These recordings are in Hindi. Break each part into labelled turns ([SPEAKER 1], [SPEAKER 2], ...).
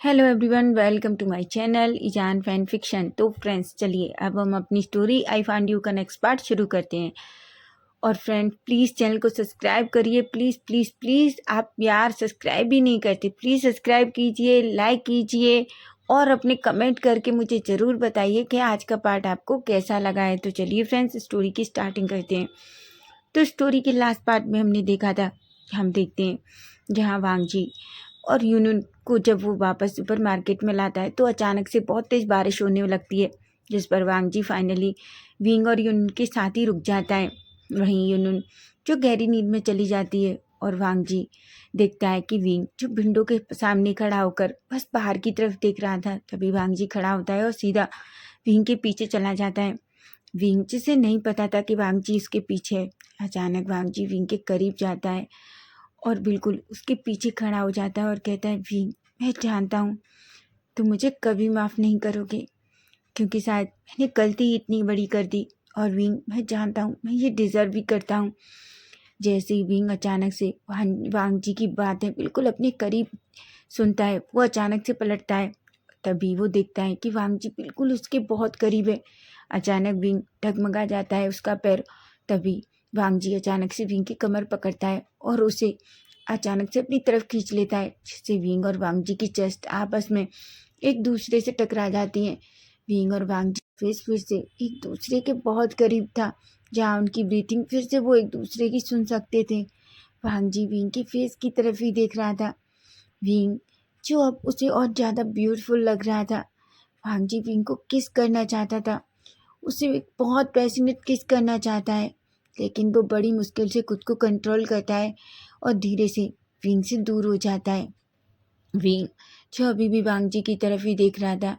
[SPEAKER 1] Hello everyone, welcome to my channel Izaan fan fiction. तो फ्रेंड्स, चलिए अब हम अपनी स्टोरी आई फाइंड यू का नेक्स्ट पार्ट शुरू करते हैं। और फ्रेंड, प्लीज़ चैनल को सब्सक्राइब करिए। प्लीज़ प्लीज़ प्लीज़, आप यार सब्सक्राइब भी नहीं करते। प्लीज़ सब्सक्राइब कीजिए, लाइक कीजिए और अपने कमेंट करके मुझे ज़रूर बताइए कि आज का पार्ट आपको कैसा लगा है। तो चलिए फ्रेंड्स, स्टोरी की स्टार्टिंग करते हैं। तो स्टोरी के लास्ट पार्ट में हमने देखा था, हम देखते हैं जहाँ वांगजी और यूनुन को जब वो वापस सुपर मार्केट में लाता है तो अचानक से बहुत तेज़ बारिश होने लगती है, जिस पर वांगजी फाइनली विंग और यूनुन के साथ ही रुक जाता है। वहीं यूनुन जो गहरी नींद में चली जाती है और वांगजी देखता है कि विंग जो विंडो के सामने खड़ा होकर बस बाहर की तरफ देख रहा था। तभी वांगजी खड़ा होता है और सीधा विंग के पीछे चला जाता है। विंग जिसे नहीं पता था कि वांगजी उसके पीछे है। अचानक वांगजी विंग के करीब जाता है और बिल्कुल उसके पीछे खड़ा हो जाता है और कहता है, विंग, मैं जानता हूँ तुम मुझे कभी माफ़ नहीं करोगे, क्योंकि शायद मैंने गलती इतनी बड़ी कर दी। और विंग, मैं जानता हूँ मैं ये डिज़र्व भी करता हूँ। जैसे ही विंग अचानक से वांगजी की बातें बिल्कुल अपने करीब सुनता है, वो अचानक से पलटता है। तभी वो देखता है कि वांगजी बिल्कुल उसके बहुत करीब है। अचानक विंग डगमगा जाता है उसका पैर। तभी वांगजी अचानक से विंग की कमर पकड़ता है और उसे अचानक से अपनी तरफ खींच लेता है, जिससे विंग और वांगजी की चेस्ट आपस में एक दूसरे से टकरा जाती हैं। विंग और वांगजी फेस फिर से एक दूसरे के बहुत करीब था, जहाँ उनकी ब्रीथिंग फिर से वो एक दूसरे की सुन सकते थे। वांगजी विंग के फेस की तरफ ही देख रहा था। विंग जो अब उसे और ज़्यादा ब्यूटीफुल लग रहा था। वांगजी विंग को किस करना चाहता था, उसे एक बहुत पैशनेट किस करना चाहता है, लेकिन वो बड़ी मुश्किल से खुद को कंट्रोल करता है और धीरे से विंग से दूर हो जाता है। विंग जो अभी भी वांगजी की तरफ ही देख रहा था।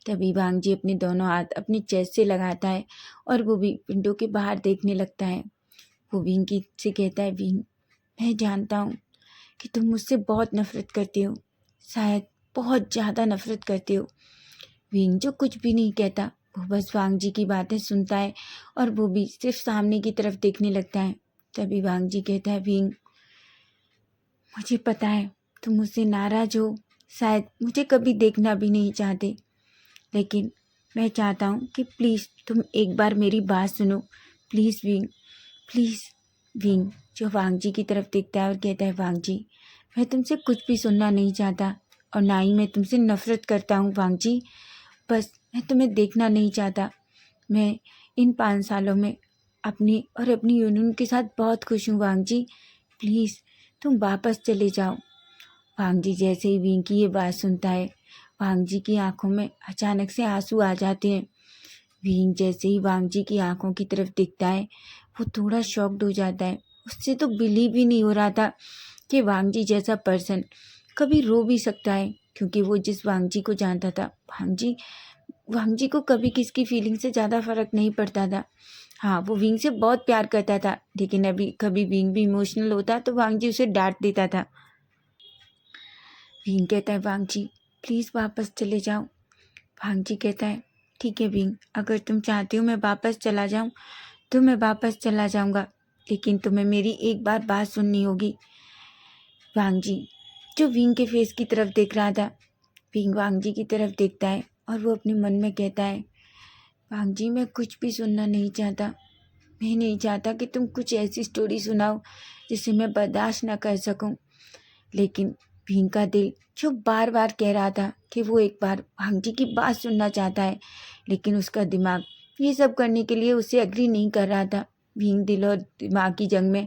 [SPEAKER 1] तभी वांगजी अपने दोनों हाथ अपनी चेस्ट से लगाता है और वो भी विंडो के बाहर देखने लगता है। वो विंग की से कहता है, विंग, मैं जानता हूँ कि तुम मुझसे बहुत नफरत करते हो, शायद बहुत ज़्यादा नफरत करते हो। विंग जो कुछ भी नहीं कहता, वो बस वांगजी की बातें सुनता है और वो भी सिर्फ सामने की तरफ देखने लगता है। तभी वांगजी कहता है, विंग, मुझे पता है तुम मुझसे नाराज हो, शायद मुझे कभी देखना भी नहीं चाहते, लेकिन मैं चाहता हूँ कि प्लीज़ तुम एक बार मेरी बात सुनो। Please wing, please. विंग जो वांगजी की तरफ देखता है और कहता है, वांगजी, मैं तुमसे कुछ भी सुनना नहीं चाहता और ना ही मैं तुमसे नफरत करता हूँ वांगजी। बस मैं तुम्हें देखना नहीं चाहता। मैं इन 5 सालों में अपनी और अपनी यूनियन के साथ बहुत खुश हूँ वांगजी। प्लीज़ तुम वापस चले जाओ। वांगजी जैसे ही विंग की ये बात सुनता है, वांगजी की आंखों में अचानक से आंसू आ जाते हैं। विंग जैसे ही वांगजी की आंखों की तरफ देखता है, वो थोड़ा शॉक्ड हो जाता है। उससे तो बिलीव ही नहीं हो रहा था कि वांगजी जैसा पर्सन कभी रो भी सकता है, क्योंकि वो जिस वांगजी को जानता था, वांगजी वांगजी को कभी किसकी फीलिंग से ज़्यादा फर्क नहीं पड़ता था। हाँ, वो विंग से बहुत प्यार करता था, लेकिन अभी कभी विंग भी इमोशनल होता तो वांगजी उसे डांट देता था। विंग कहता है, वांगजी, प्लीज़ वापस चले जाओ। वांगजी कहता है, ठीक है विंग, अगर तुम चाहती हो मैं वापस चला जाऊँ तो मैं वापस चला जाऊँगा, लेकिन तुम्हें मेरी एक बार बात सुननी होगी। वांगजी जो विंग के फेस की तरफ देख रहा था, विंग वांगजी की तरफ देखता है और वो अपने मन में कहता है, वांगजी, मैं कुछ भी सुनना नहीं चाहता। मैं नहीं चाहता कि तुम कुछ ऐसी स्टोरी सुनाओ जिसे मैं बर्दाश्त ना कर सकूं। लेकिन भीम का दिल जो बार बार कह रहा था कि वो एक बार भांगजी की बात सुनना चाहता है, लेकिन उसका दिमाग ये सब करने के लिए उसे एग्री नहीं कर रहा था। भीम दिल और दिमाग की जंग में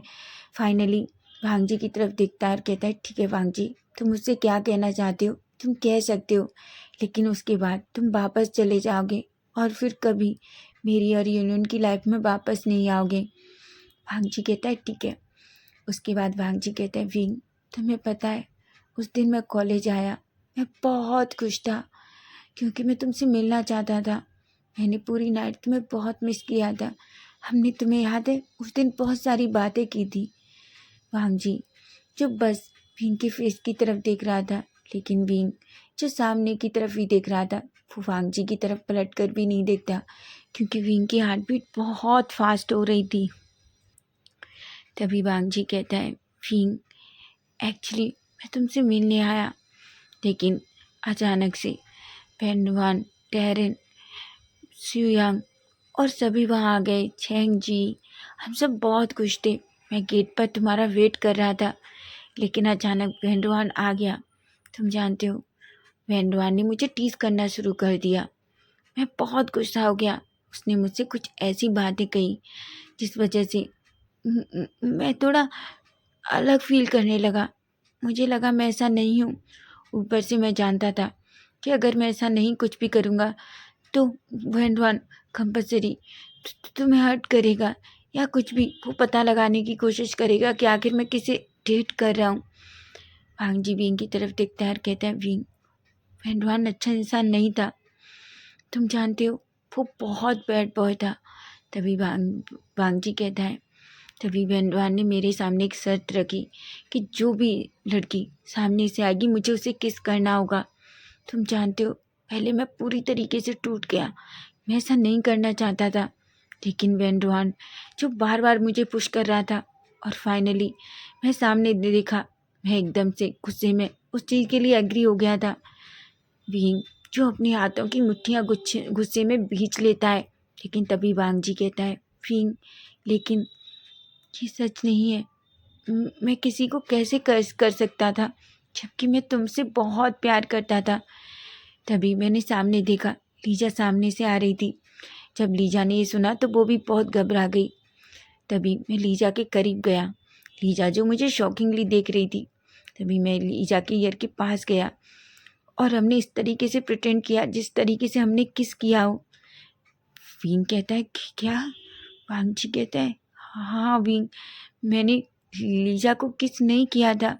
[SPEAKER 1] फाइनली भांगजी की तरफ देखता है और कहता है, ठीक है भांगजी, तुम मुझसे क्या कहना चाहते हो तुम कह सकते हो, लेकिन उसके बाद तुम वापस चले जाओगे और फिर कभी मेरी और यूनियन की लाइफ में वापस नहीं आओगे। भांगजी कहता है, ठीक है। उसके बाद वांगजी कहते हैं, विंग, तुम्हें पता है उस दिन मैं कॉलेज आया, मैं बहुत खुश था क्योंकि मैं तुमसे मिलना चाहता था। मैंने पूरी नाइट तुम्हें बहुत मिस किया था। हमने, तुम्हें याद है, उस दिन बहुत सारी बातें की थी। वांगजी जो बस विंग के फेस की तरफ देख रहा था, लेकिन विंग जो सामने की तरफ ही देख रहा था, वो वांगजी की तरफ पलट कर भी नहीं देखता, क्योंकि विंग की हार्ट बीट बहुत फास्ट हो रही थी। तभी वांगजी कहता है, विंग, एक्चुअली मैं तुमसे मिलने आया, लेकिन अचानक से पेंडवान, टेरन, सुयांग और सभी वहाँ आ गए। छेंग जी, हम सब बहुत खुश थे। मैं गेट पर तुम्हारा वेट कर रहा था, लेकिन अचानक पेंडवान आ गया। तुम जानते हो, पेंडवान ने मुझे टीज करना शुरू कर दिया। मैं बहुत गुस्सा हो गया। उसने मुझसे कुछ ऐसी बातें कही जिस वजह से मैं थोड़ा अलग फील करने लगा। मुझे लगा मैं ऐसा नहीं हूँ। ऊपर से मैं जानता था कि अगर मैं ऐसा नहीं कुछ भी करूँगा तो भगवान कंपलसरी तुम्हें हर्ट करेगा या कुछ भी। वो पता लगाने की कोशिश करेगा कि आखिर मैं किसे डेट कर रहा हूँ। भांग जी विंग की तरफ देखता है और कहता है, विंग, भगवान अच्छा इंसान नहीं था। तुम जानते हो, वो बहुत बैड बॉय था। तभी भांग जी कहता है, तभी भगवान ने मेरे सामने एक शर्त रखी कि जो भी लड़की सामने से आएगी मुझे उसे किस करना होगा। तुम जानते हो, पहले मैं पूरी तरीके से टूट गया। मैं ऐसा नहीं करना चाहता था, लेकिन वेंडवान जो बार बार मुझे पुश कर रहा था, और फाइनली मैं सामने देखा। मैं एकदम से गुस्से में उस चीज़ के लिए एग्री हो गया था। विंग जो अपने हाथों की मुट्ठियाँ गुस्से में भींच लेता है। लेकिन तभी वांग जी कहता है, विंग, लेकिन ये सच नहीं है। मैं किसी को कैसे कर सकता था, जबकि मैं तुमसे बहुत प्यार करता था। तभी मैंने सामने देखा, लीजा सामने से आ रही थी। जब लीजा ने ये सुना तो वो भी बहुत घबरा गई। तभी मैं लीजा के करीब गया, लीजा जो मुझे शॉकिंगली देख रही थी। तभी मैं लीजा के ईयर के पास गया और हमने इस तरीके से प्रिटेंड किया जिस तरीके से हमने किस किया हो। विंग कहता है, क्या? वांग जी कहता है, हाँ विंग, मैंने लीजा को किस नहीं किया था।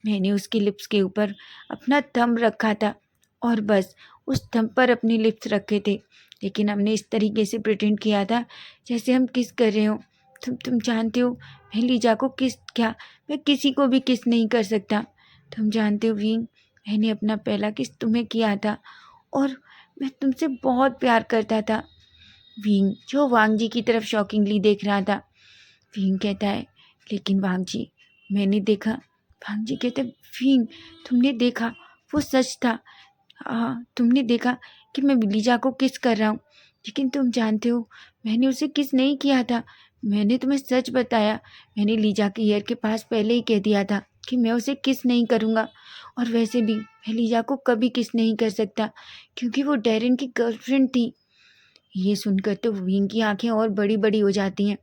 [SPEAKER 1] मैंने उसके लिप्स के ऊपर अपना थंब रखा था और बस उस थंब पर अपने लिप्स रखे थे। लेकिन हमने इस तरीके से प्रिटेंड किया था जैसे हम किस कर रहे हो। तुम जानते हो, मैं लीजा को किस क्या, मैं किसी को भी किस नहीं कर सकता। तुम जानते हो विंग, मैंने अपना पहला किस तुम्हें किया था और मैं तुमसे बहुत प्यार करता था। विंग जो वांग जी की तरफ शॉकिंगली देख रहा था। विंग कहता है, लेकिन वांग जी, मैंने देखा। वांग जी कहते, विंग, तुमने देखा, वो सच था। तुमने देखा कि मैं लीजा को किस कर रहा हूँ, लेकिन तुम जानते हो, मैंने उसे किस नहीं किया था। मैंने तुम्हें सच बताया। मैंने लीजा के ईयर के पास पहले ही कह दिया था कि मैं उसे किस नहीं करूँगा। और वैसे भी मैं लीजा को कभी किस नहीं कर सकता, क्योंकि वो डेरिन की गर्लफ्रेंड थी। ये सुनकर तो विंग की आंखें और बड़ी बड़ी हो जाती हैं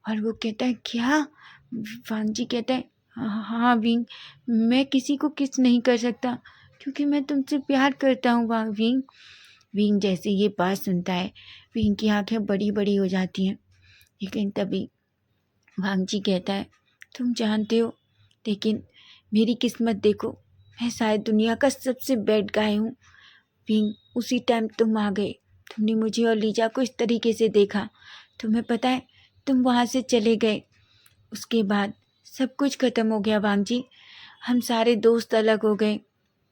[SPEAKER 1] और वो कहता है, क्या? वांग जी कहता है, हाँ विंग, मैं किसी को किस नहीं कर सकता क्योंकि मैं तुमसे प्यार करता हूँ। विंग। विंग जैसे ये बात सुनता है, विंग की आंखें बड़ी बड़ी हो जाती हैं। लेकिन तभी वांग जी कहता है, तुम जानते हो, लेकिन मेरी किस्मत देखो, मैं शायद दुनिया का सबसे बैड गाय हूँ। विंग, उसी टाइम तुम आ गए। तुमने मुझे और लीजा को इस तरीके से देखा। तुम्हें पता है, तुम वहाँ से चले गए। उसके बाद सब कुछ ख़त्म हो गया वांग जी। हम सारे दोस्त अलग हो गए।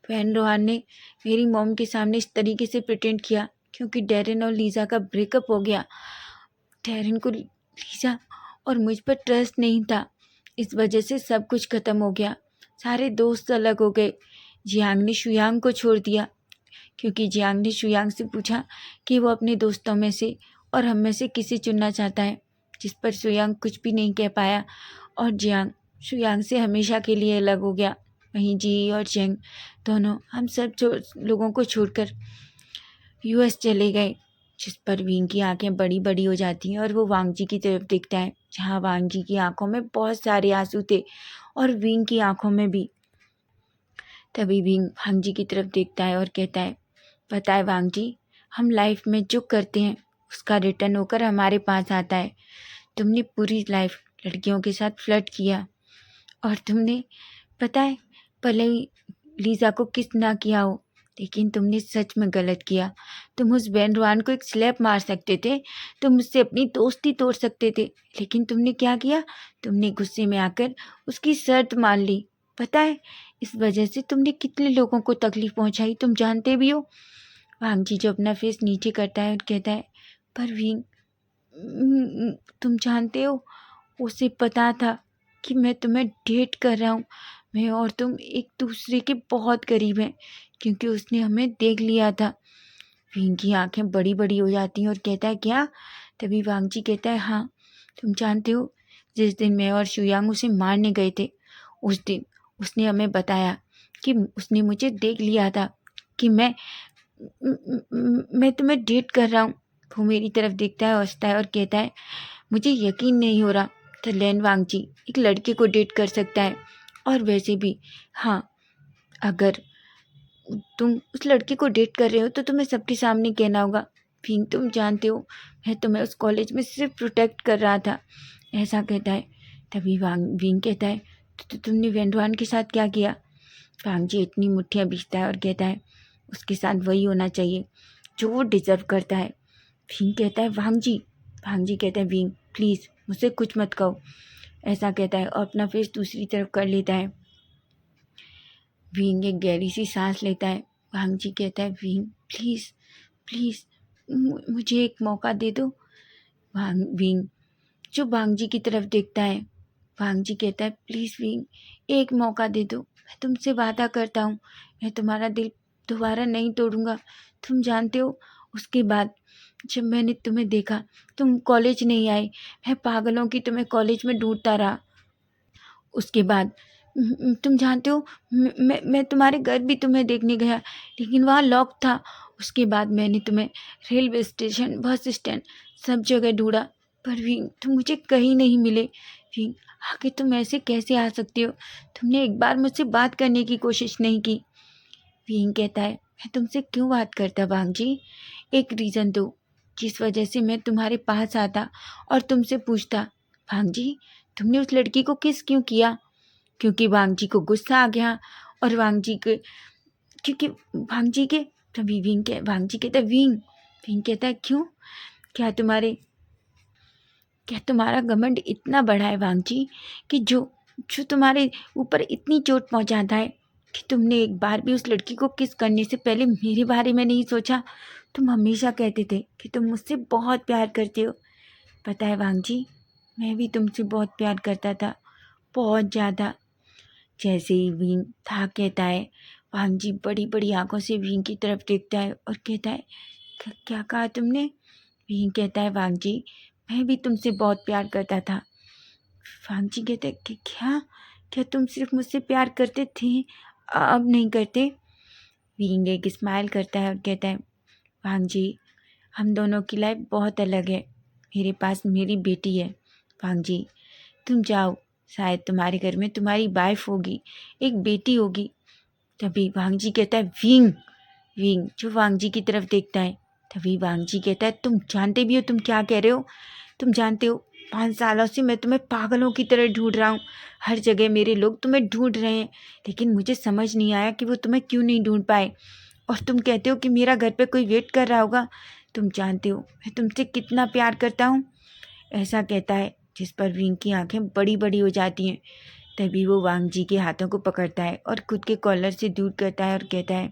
[SPEAKER 1] फैन रोहान ने मेरी मॉम के सामने इस तरीके से प्रिटेंड किया क्योंकि डेरिन और लीजा का ब्रेकअप हो गया। डेरिन को लीजा और मुझ पर ट्रस्ट नहीं था। इस वजह से सब कुछ ख़त्म हो गया। सारे दोस्त अलग हो गए। जियांग ने शुयांग को छोड़ दिया क्योंकि जियांग ने शुयांग से पूछा कि वो अपने दोस्तों में से और हम में से किसे चुनना चाहता है, जिस पर शुयांग कुछ भी नहीं कह पाया और जियांग शुयांग से हमेशा के लिए अलग हो गया। वहीं जी और चेंग दोनों हम सब लोगों को छोड़कर यूएस चले गए, जिस पर विंग की आंखें बड़ी बड़ी हो जाती हैं और वो वांग जी की तरफ देखता है, जहाँ वांग जी की आंखों में बहुत सारे आंसू थे और विंग की आंखों में भी। तभी विंग वांग जी की तरफ देखता है और कहता है, पता है वांग जी, हम लाइफ में जो करते हैं उसका रिटर्न होकर हमारे पास आता है। तुमने पूरी लाइफ लड़कियों के साथ फ्लर्ट किया और तुमने, पता है, भले ही लीजा को किस ना किया हो, लेकिन तुमने सच में गलत किया। तुम उस बेनरुआन को एक स्लैप मार सकते थे, तुम उससे अपनी दोस्ती तोड़ सकते थे, लेकिन तुमने क्या किया? तुमने गुस्से में आकर उसकी शर्त मान ली। पता है, इस वजह से तुमने कितने लोगों को तकलीफ पहुंचाई, तुम जानते भी हो। वांग जी जो अपना फेस नीचे करता है और कहता है, पर विंग, तुम जानते हो, उसे पता था कि मैं तुम्हें डेट कर रहा हूँ। मैं और तुम एक दूसरे के बहुत करीब हैं, क्योंकि उसने हमें देख लिया था। विंग की आंखें बड़ी बड़ी हो जाती हैं और कहता है क्या? तभी वांगजी कहता है हाँ, तुम जानते हो जिस दिन मैं और शुयांग उसे मारने गए थे, उस दिन उसने हमें बताया कि उसने मुझे देख लिया था कि मैं तुम्हें डेट कर रहा हूँ। वो मेरी तरफ देखता है, हंसता है और कहता है मुझे यकीन नहीं हो रहा तो लैन वांगजी एक लड़के को डेट कर सकता है। और वैसे भी हाँ, अगर तुम उस लड़के को डेट कर रहे हो तो तुम्हें सबके सामने कहना होगा फिंग तुम जानते हो मैं तुम्हें उस कॉलेज में सिर्फ प्रोटेक्ट कर रहा था, ऐसा कहता है। तभी विंग कहता है तो तुमने वेंडवान के साथ क्या किया? वांगजी इतनी मुट्ठियाँ बीचता है और कहता है उसके साथ वही होना चाहिए जो वो डिजर्व करता है। विंग कहता है वांगजी कहता है विंग प्लीज़ मुझसे कुछ मत कहो, ऐसा कहता है और अपना फेस दूसरी तरफ कर लेता है। विंग एक गहरी सी सांस लेता है। वांगजी कहता है विंग प्लीज़ प्लीज़ मुझे एक मौका दे दो। विंग जो वांगजी की तरफ देखता है। वांगजी कहता है प्लीज़ विंग एक मौका दे दो, मैं तुमसे वादा करता हूँ मैं तुम्हारा दिल दोबारा नहीं तोड़ूंगा। तुम जानते हो उसके बाद जब मैंने तुम्हें देखा तुम कॉलेज नहीं आए, मैं पागलों की तुम्हें कॉलेज में ढूंढता रहा। उसके बाद तुम जानते हो मैं तुम्हारे घर भी तुम्हें देखने गया लेकिन वहाँ लॉक था। उसके बाद मैंने तुम्हें रेलवे स्टेशन, बस स्टैंड, सब जगह ढूंढा पर भी तुम मुझे कहीं नहीं मिले। भी आखिर तुम ऐसे कैसे आ सकते हो? तुमने एक बार मुझसे बात करने की कोशिश नहीं की। विंग कहता है मैं तुमसे क्यों बात करता वांगजी, एक रीज़न दो जिस वजह से मैं तुम्हारे पास आता और तुमसे पूछता वांगजी तुमने उस लड़की को किस क्यों किया? क्योंकि वांगजी को गुस्सा आ गया और वांगजी के तभी वांगजी कहता है विंग कहता है क्यों? क्या तुम्हारा घमंड इतना बड़ा है वांगजी कि जो जो तुम्हारे ऊपर इतनी चोट पहुंचाता है कि तुमने एक बार भी उस लड़की को किस करने से पहले मेरे बारे में नहीं सोचा? तुम हमेशा कहते थे कि तुम मुझसे बहुत प्यार करते हो। पता है वांगजी मैं भी तुमसे बहुत प्यार करता था, बहुत ज़्यादा। जैसे ही विंग था कहता है वांगजी बड़ी बड़ी आंखों से विंग की तरफ देखता है और कहता है क्या कहा तुमने? विंग कहता है वांगजी मैं भी तुमसे बहुत प्यार करता था। वांगजी कहता है कि क्या क्या तुम सिर्फ मुझसे प्यार करते थे, अब नहीं करते? विंग एक स्माइल करता है और कहता है वांगजी हम दोनों की लाइफ बहुत अलग है, मेरे पास मेरी बेटी है। वांगजी तुम जाओ, शायद तुम्हारे घर में तुम्हारी वाइफ होगी, एक बेटी होगी। तभी वांगजी कहता है विंग जो वांगजी की तरफ देखता है। तभी वांगजी कहता है तुम जानते भी हो तुम क्या कह रहे हो? तुम जानते हो 5 सालों से मैं तुम्हें पागलों की तरह ढूंढ रहा हूँ, हर जगह मेरे लोग तुम्हें ढूंढ रहे हैं लेकिन मुझे समझ नहीं आया कि वो तुम्हें क्यों नहीं ढूंढ पाए। और तुम कहते हो कि मेरा घर पे कोई वेट कर रहा होगा। तुम जानते हो मैं तुमसे कितना प्यार करता हूँ, ऐसा कहता है। जिस पर विंग की आंखें बड़ी बड़ी हो जाती हैं। तभी वो वांगजी के हाथों को पकड़ता है और खुद के कॉलर से दूर करता है और कहता है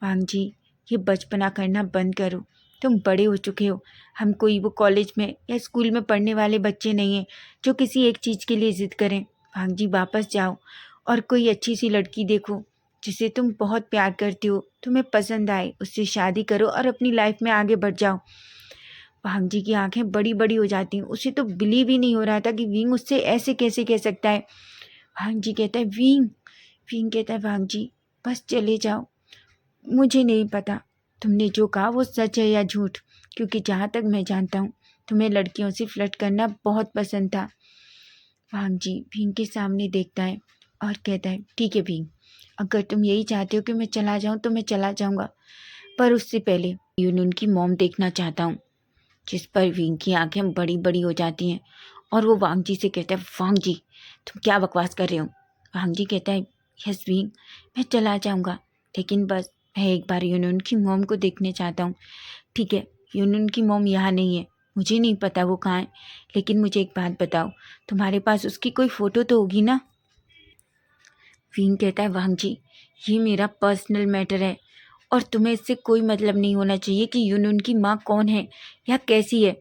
[SPEAKER 1] वांगजी ये बचपना करना बंद करो, तुम बड़े हो चुके हो। हम कोई वो कॉलेज में या स्कूल में पढ़ने वाले बच्चे नहीं हैं जो किसी एक चीज़ के लिए ज़िद करें। वांगजी वापस जाओ और कोई अच्छी सी लड़की देखो जिसे तुम बहुत प्यार करते हो, तुम्हें पसंद आए, उससे शादी करो और अपनी लाइफ में आगे बढ़ जाओ। वांगजी की आंखें बड़ी बड़ी हो जाती हैं, उसे तो बिलीव ही नहीं हो रहा था कि विंग उससे ऐसे कैसे कह सकता है। वांगजी कहता है विंग कहता है वांगजी बस चले जाओ, मुझे नहीं पता तुमने जो कहा वो सच है या झूठ, क्योंकि जहाँ तक मैं जानता हूँ तुम्हें लड़कियों से फ्लर्ट करना बहुत पसंद था। वांगजी विंग के सामने देखता है और कहता है ठीक है विंग, अगर तुम यही चाहते हो कि मैं चला जाऊँ तो मैं चला जाऊँगा, पर उससे पहले यूनुन की मॉम देखना चाहता हूँ। जिस पर विंग की आंखें बड़ी बड़ी हो जाती हैं और वो वांगजी से कहता है वांगजी तुम क्या बकवास कर रहे हो? वांगजी कहता है यस विंग मैं चला जाऊँगा लेकिन बस मैं एक बार यूनुन की मॉम को देखने चाहता हूँ। ठीक है, यूनुन की मॉम यहाँ नहीं है, मुझे नहीं पता वो कहाँ है, लेकिन मुझे एक बात बताओ तुम्हारे पास उसकी कोई फ़ोटो तो होगी ना? विंग कहता है वांगजी ये मेरा पर्सनल मैटर है और तुम्हें इससे कोई मतलब नहीं होना चाहिए कि यूनुन की माँ कौन है या कैसी है।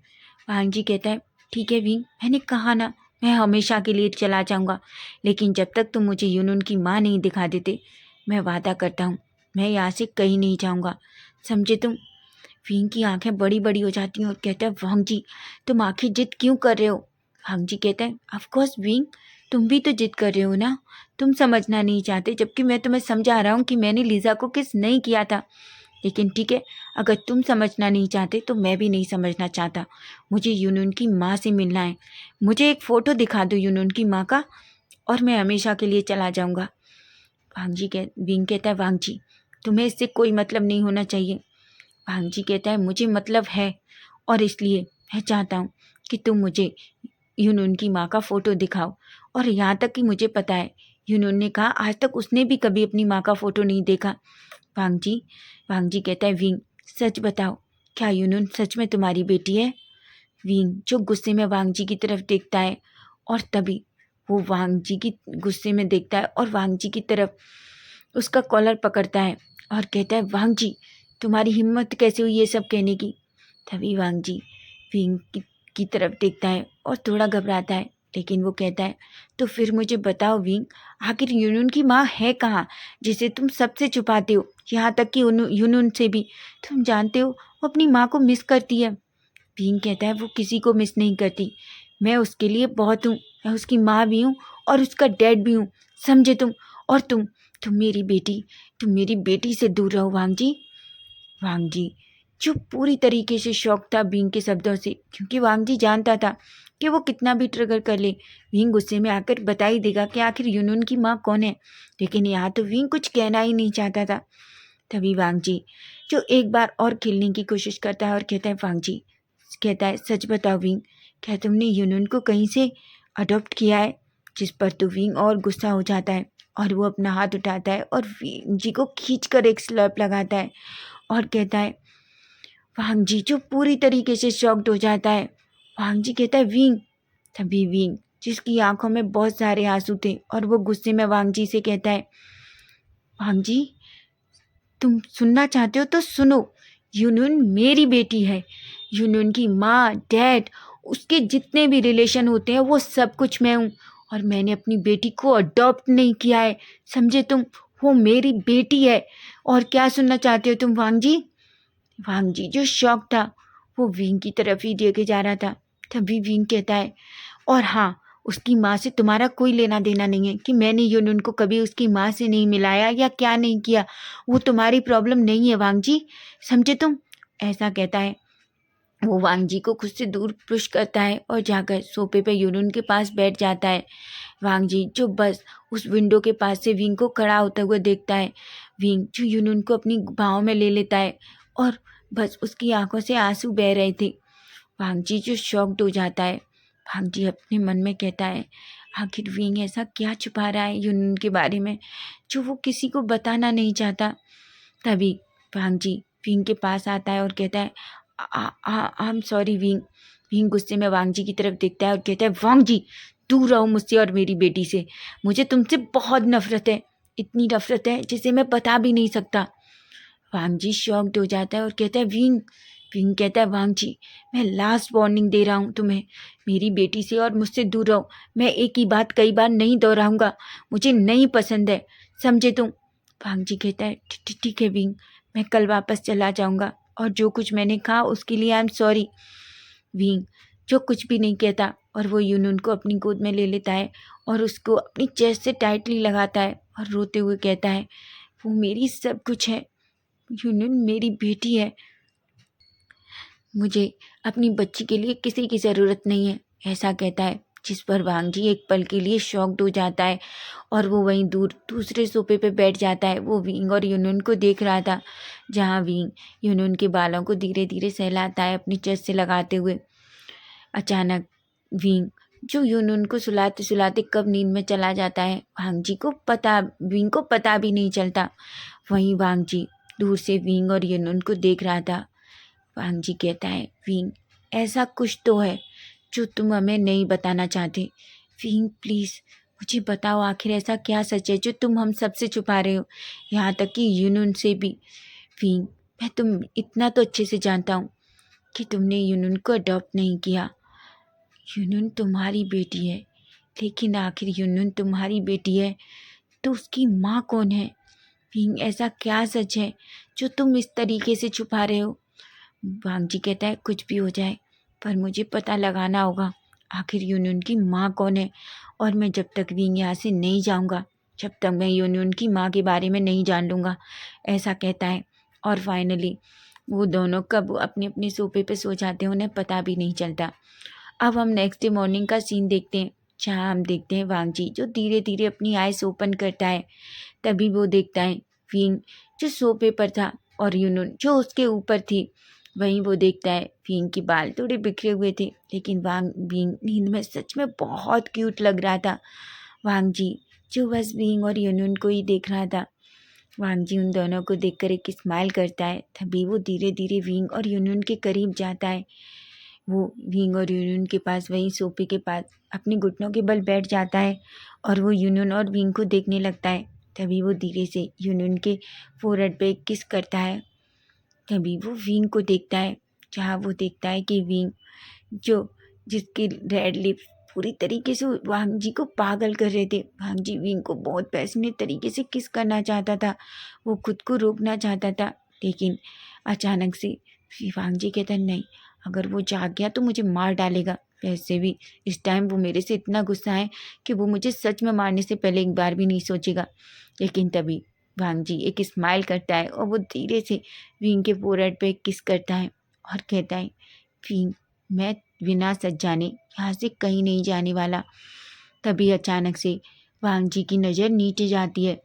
[SPEAKER 1] वांगजी कहता है ठीक है विंग, मैंने कहा ना मैं हमेशा के लिए चला जाऊँगा, लेकिन जब तक तुम मुझे यूनुन की माँ नहीं दिखा देते मैं वादा करता हूँ मैं यहाँ से कहीं नहीं जाऊँगा, समझे तुम। विंग की आंखें बड़ी बड़ी हो जाती हैं और कहता है वांग जी तुम आखिर जिद क्यों कर रहे हो। वांग जी कहता है ऑफ कोर्स विंग, तुम भी तो जिद कर रहे हो ना, तुम समझना नहीं चाहते, जबकि मैं तुम्हें समझा रहा हूँ कि मैंने लीजा को किस नहीं किया था। लेकिन ठीक है, अगर तुम समझना नहीं चाहते तो मैं भी नहीं समझना चाहता। मुझे यूनून की माँ से मिलना है, मुझे एक फ़ोटो दिखा दो यूनून की माँ का और मैं हमेशा के लिए चला जाऊँगा। विंग कहता है वांग जी तुम्हें इससे कोई मतलब नहीं होना चाहिए। वांग जी कहता है मुझे मतलब है, और इसलिए मैं चाहता हूँ कि तुम मुझे यूनून की माँ का फ़ोटो दिखाओ। और यहाँ तक कि मुझे पता है, यूनून ने कहा आज तक उसने भी कभी अपनी माँ का फ़ोटो नहीं देखा। वांग जी कहता है विंग सच बताओ, क्या यूनून सच में तुम्हारी बेटी है। विंग जो गुस्से में वांग जी की तरफ देखता है, और तभी वो वांग जी की गुस्से में देखता है और वांग जी की तरफ उसका कॉलर पकड़ता है और कहता है वांग जी तुम्हारी हिम्मत कैसे हुई ये सब कहने की। तभी वांग जी विंग की तरफ देखता है और थोड़ा घबराता है, लेकिन वो कहता है तो फिर मुझे बताओ विंग, आखिर यूनून की माँ है कहाँ जिसे तुम सबसे छुपाते हो, यहाँ तक कि यूनून से भी। तुम जानते हो वो अपनी माँ को मिस करती है। विंग कहता है वो किसी को मिस नहीं करती, मैं उसके लिए बहुत हूँ, मैं उसकी माँ भी हूँ और उसका डैड भी हूँ, समझे तुम। और तुम मेरी बेटी से दूर रहो वांग जी। वांग जी जो पूरी तरीके से शॉक था विंग के शब्दों से, क्योंकि वांग जी जानता था कि वो कितना भी ट्रिगर कर ले विंग गुस्से में आकर बता ही देगा कि आखिर यूनून की माँ कौन है। लेकिन यहाँ तो विंग कुछ कहना ही नहीं चाहता था। तभी वांग जी जो एक बार और खेलने की कोशिश करता है और कहता है वांग जी कहता है सच बताओ विंग, क्या तुमने यूनून को कहीं से अडॉप्ट किया है। जिस पर तो विंग और गुस्सा हो जाता है और वो अपना हाथ उठाता है और विंग जी को खींचकर एक स्लैप लगाता है और कहता है वांग जी जो पूरी तरीके से शॉक्ड हो जाता है। वांग जी कहता है विंग। तभी विंग जिसकी आंखों में बहुत सारे आंसू थे और वो गुस्से में वांग जी से कहता है वांग जी तुम सुनना चाहते हो तो सुनो, यूनून मेरी बेटी है, यूनून की माँ डैड उसके जितने भी रिलेशन होते हैं वो सब कुछ मैं हूँ, और मैंने अपनी बेटी को अडॉप्ट नहीं किया है, समझे तुम। वो मेरी बेटी है। और क्या सुनना चाहते हो तुम वांग जी। वांग जी जो शौक था वो विंग की तरफ ही देखे जा रहा था। तभी विंग कहता है और हाँ, उसकी माँ से तुम्हारा कोई लेना देना नहीं है कि मैंने यूनून को कभी उसकी माँ से नहीं मिलाया या क्या नहीं किया, वो तुम्हारी प्रॉब्लम नहीं है वांग जी, समझे तुम। ऐसा कहता है। वो वांग जी को खुद से दूर पुश करता है और जाकर सोफे पे यूनून के पास बैठ जाता है। वांग जी जो बस उस विंडो के पास से विंग को खड़ा होता हुआ देखता है। विंग जो यूनून को अपनी बाहों में ले लेता है और बस उसकी आंखों से आंसू बह रहे थे। वांग जी जो शॉक्ड हो जाता है। वांग जी अपने मन में कहता है आखिर विंग ऐसा क्या छुपा रहा है यूनून के बारे में जो वो किसी को बताना नहीं चाहता। तभी वांग जी विंग के पास आता है और कहता है I am sorry wing. Wing गुस्से में वांग जी की तरफ देखता है और कहता है वांग जी दूर रहो मुझसे और मेरी बेटी से, मुझे तुमसे बहुत नफरत है, इतनी नफरत है जिसे मैं बता भी नहीं सकता। वांग जी शॉक्ड हो जाता है और कहता है विंग। विंग कहता है वांग जी मैं लास्ट वार्निंग दे रहा हूँ तुम्हें, मेरी बेटी से और मुझसे दूर रहो। मैं एक ही बात कई बार नहीं दोहराऊंगा, मुझे नहीं पसंद है, समझे तुम। वांग जी कहता है ठीक है विंग, मैं कल वापस चला जाऊंगा और जो कुछ मैंने कहा उसके लिए आई एम सॉरी। विंग जो कुछ भी नहीं कहता और वो यूनून को अपनी गोद में ले लेता है और उसको अपनी चेस्ट से टाइटली लगाता है और रोते हुए कहता है वो मेरी सब कुछ है, यूनून मेरी बेटी है, मुझे अपनी बच्ची के लिए किसी की ज़रूरत नहीं है, ऐसा कहता है। जिस पर वांग जी एक पल के लिए शॉक्ड हो जाता है और वो वहीं दूर दूसरे सोफे पे बैठ जाता है। वो विंग और यूनून को देख रहा था, जहाँ विंग यूनून के बालों को धीरे धीरे सहलाता है अपनी चेस्ट से लगाते हुए। अचानक विंग जो यूनून को सुलाते सुलाते कब नींद में चला जाता है विंग को पता भी नहीं चलता। वहीं वांग जी दूर से विंग और यूनून को देख रहा था। वांग जी कहता है विंग ऐसा कुछ तो है जो तुम हमें नहीं बताना चाहते। विंग प्लीज़ मुझे बताओ आखिर ऐसा क्या सच है जो तुम हम सबसे छुपा रहे हो, यहाँ तक कि यूनून से भी। विंग मैं तुम इतना तो अच्छे से जानता हूँ कि तुमने यूनून को अडॉप्ट नहीं किया। यूनून तुम्हारी बेटी है, लेकिन आखिर यूनून तुम्हारी बेटी है तो उसकी माँ कौन है। विंग ऐसा क्या सच है जो तुम इस तरीके से छुपा रहे हो? वांग जी कहता है कुछ भी हो जाए पर मुझे पता लगाना होगा आखिर यूनियन की माँ कौन है, और मैं जब तक विंग यहाँ से नहीं जाऊँगा, जब तक मैं यूनियन की माँ के बारे में नहीं जान लूँगा, ऐसा कहता है। और फाइनली वो दोनों कब अपने अपने सोफे पे सो जाते हैं उन्हें पता भी नहीं चलता। अब हम नेक्स्ट डे मॉर्निंग का सीन देखते हैं, जहाँ हम देखते हैं वांग जी जो धीरे धीरे अपनी आइज ओपन करता है। तभी वो देखता है विंग जो सोफे पर था और यूनुन जो उसके ऊपर थी। वहीं वो देखता है विंग के बाल थोड़े बिखरे हुए थे, लेकिन वांग विंग नींद में सच में बहुत क्यूट लग रहा था। वांग जी जो बस विंग और यूनुन को ही देख रहा था। वांग जी उन दोनों को देखकर एक स्माइल करता है। तभी वो धीरे धीरे विंग और यूनुन के करीब जाता है। वो विंग और यूनुन के पास वहीं सोफे के पास अपने घुटनों के बल बैठ जाता है और वो यूनुन और विंग को देखने लगता है। तभी वो धीरे से यूनुन के फोरहेड पे एक किस करता है। तभी वो विंग को देखता है, जहाँ वो देखता है कि विंग जो जिसके रेड लिप्स पूरी तरीके से वांग जी को पागल कर रहे थे। वांग जी विंग को बहुत पैशनेट तरीके से किस करना चाहता था, वो खुद को रोकना चाहता था, लेकिन अचानक से वांग जी कहता नहीं, अगर वो जाग गया तो मुझे मार डालेगा। वैसे भी इस टाइम वो मेरे से इतना गुस्सा है कि वो मुझे सच में मारने से पहले एक बार भी नहीं सोचेगा। लेकिन तभी वांग जी एक स्माइल करता है और वो धीरे से विंग के फोरहेड पे एक किस करता है और कहता है विंग मैं बिना सच जाने यहाँ से कहीं नहीं जाने वाला। तभी अचानक से वांग जी की नज़र नीचे जाती है,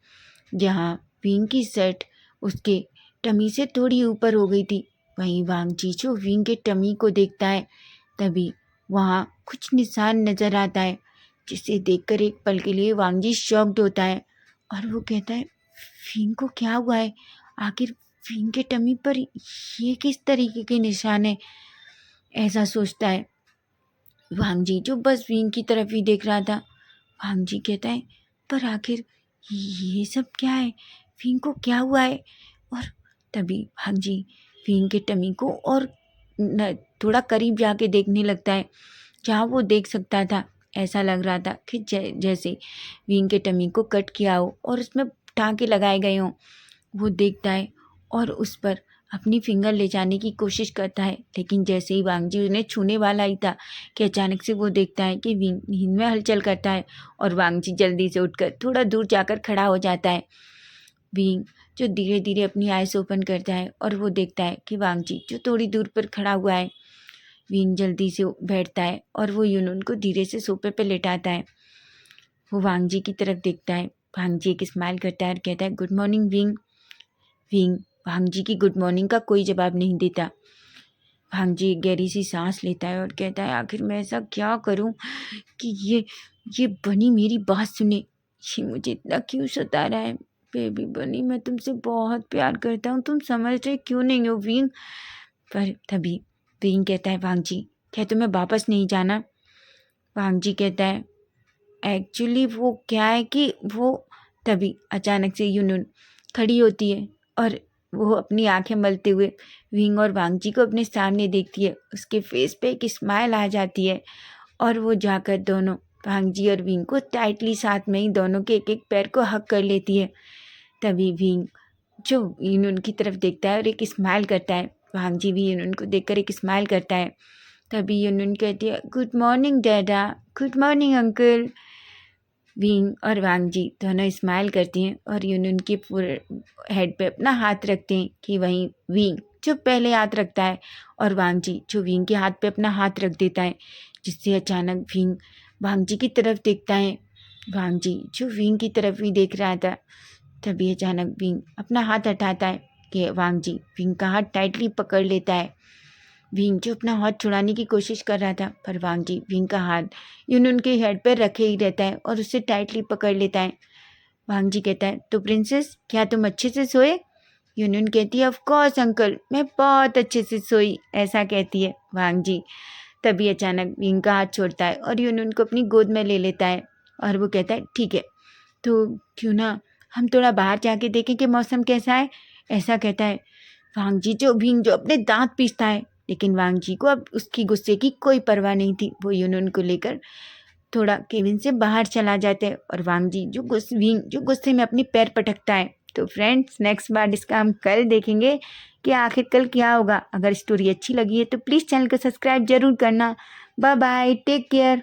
[SPEAKER 1] जहाँ विंग की शर्ट उसके टमी से थोड़ी ऊपर हो गई थी। वहीं वांग जी जो विंग के टमी को देखता है, तभी वहाँ कुछ निशान नज़र आता है, जिसे देखकर एक पल के लिए वांग जी शॉक्ड होता है और वो कहता है विंग को क्या हुआ है, आखिर विंग के टमी पर ये किस तरीके के निशान है, ऐसा सोचता है। वांग जी जो बस विंग की तरफ ही देख रहा था। वांग जी कहता है पर आखिर ये सब क्या है, विंग को क्या हुआ है? और तभी वांग जी विंग के टमी को और थोड़ा करीब जाके देखने लगता है, जहाँ वो देख सकता था। ऐसा लग रहा था कि जैसे विंग के टमी को कट किया हो और उसमें टाँके लगाए गए हों। वो देखता है और उस पर अपनी फिंगर ले जाने की कोशिश करता है, लेकिन जैसे ही वांग जी उन्हें छूने वाला ही था कि अचानक से वो देखता है कि विंग नींद में हलचल करता है और वांग जी जल्दी से उठकर थोड़ा दूर जाकर खड़ा हो जाता है। विंग जो धीरे धीरे अपनी आइज़ ओपन करता है और वो देखता है कि वांग जी जो थोड़ी दूर पर खड़ा हुआ है। विंग जल्दी से बैठता है और वो यूनुन को धीरे से सोफे पे लेटाता है। वो वांग जी की तरफ देखता है। वांग जी एक स्माइल करता है और कहता है गुड मॉर्निंग विंग। विंग वांग जी की गुड मॉर्निंग का कोई जवाब नहीं देता। वांग जी एक गहरी सी सांस लेता है और कहता है आखिर मैं ऐसा क्या करूं कि ये बनी मेरी बात सुने, ये मुझे इतना क्यों सता रहा है। बेबी बनी मैं तुमसे बहुत प्यार करता हूँ, तुम समझ रहे क्यों नहीं हो विंग। पर तभी विंग कहता है वांग जी क्या तुम्हें वापस नहीं जाना? वांग जी कहता है एक्चुअली वो क्या है कि वो तभी अचानक से यूनुन खड़ी होती है और वो अपनी आंखें मलते हुए विंग और वांग जी को अपने सामने देखती है। उसके फेस पे एक स्माइल आ जाती है और वो जाकर दोनों वांग जी और विंग को टाइटली साथ में ही दोनों के एक एक पैर को हक कर लेती है। तभी विंग जो यूनुन की तरफ देखता है और एक स्माइल करता है। वांग जी भी यूनुन को देखकर एक स्माइल करता है। तभी यूनुन कहती है good morning dada, good morning uncle. Wing और वांग जी दोनों स्माइल करती हैं और यूनुन के पूरे हेड पे अपना हाथ रखते हैं कि वहीं विंग जो पहले हाथ रखता है और वांग जी जो विंग के हाथ पे अपना हाथ रख देता है, जिससे अचानक विंग वांग जी की तरफ देखता है। वांग जी जो विंग की तरफ ही देख रहा था, तभी अचानक विंग अपना हाथ हटाता है कि वांग जी विंग का हाथ टाइटली पकड़ लेता है। विंग जो अपना हाथ छुड़ाने की कोशिश कर रहा था, पर वांग जी विंग का हाथ यूनुन के हेड पर रखे ही रहता है और उसे टाइटली पकड़ लेता है। वांग जी कहता है तो प्रिंसेस क्या तुम अच्छे से सोए? यूनुन कहती है ऑफ कोर्स अंकल, मैं बहुत अच्छे से सोई, ऐसा कहती है वांग जी। तभी अचानक विंग का हाथ छोड़ता है और यूनुन को अपनी गोद में ले लेता है और वो कहता है ठीक है तो क्यों ना हम थोड़ा बाहर जाके देखें कि मौसम कैसा है, ऐसा कहता है। वांग जी जो विंग जो अपने दांत पीसता है, लेकिन वांग जी को अब उसकी गुस्से की कोई परवाह नहीं थी। वो यूनुन को लेकर थोड़ा केबिन से बाहर चला जाता है और वांग जी जो विंग जो गुस्से में अपने पैर पटकता है तो फ्रेंड्स नेक्स्ट पार्ट इसका हम कल देखेंगे कि आखिर कल क्या होगा। अगर स्टोरी अच्छी लगी है तो प्लीज़ चैनल को सब्सक्राइब ज़रूर करना। Bye bye, take care.